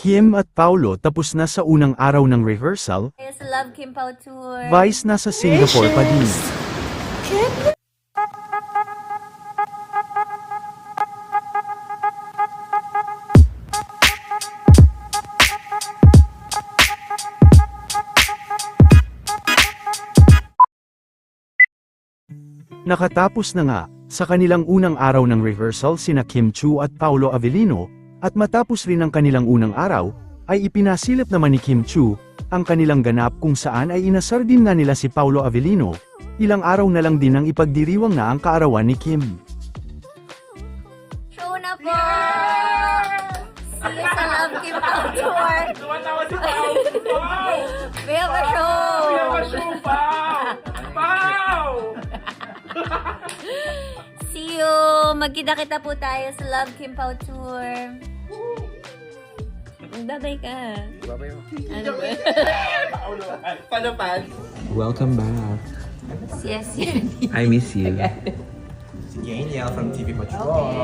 Kim at Paulo tapos na sa unang araw ng rehearsal, Yes, Love Kim Pao Tour. Vice nasa Singapore pa din. Nakatapos na nga, sa kanilang unang araw ng rehearsal sina Kim Chu at Paulo Avellino, at matapos rin ang kanilang unang araw, ay ipinasilip naman ni Kim Chu, ang kanilang ganap kung saan ay inasar din na nila si Paulo Avellino, ilang araw na lang din ang ipagdiriwang na ang kaarawan ni Kim. Show na po! See you sa Love Kim Pao Tour. Tumatawa si Pao! Pao! We have a show! We have a show, Pao! Pao! See you! Magkita-kita po tayo sa Love Kim Pao Tour. Babay ka. Ano ba? Paano, Pan? Welcome back. Yes, yes. I miss you. Daniel from TV Patrol.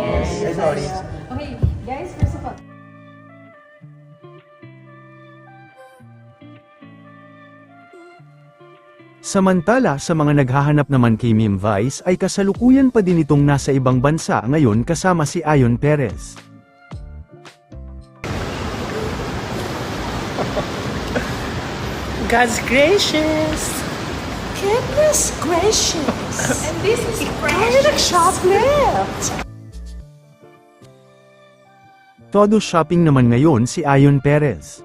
Sorry. Okay, guys, first of all, Samantala sa mga naghahanap naman kay Mim Vice ay kasalukuyan pa din itong nasa ibang bansa ngayon kasama si Ayon Perez. God's gracious. Goodness gracious. And this is precious chocolate. Todo shopping naman ngayon si Ayon Perez.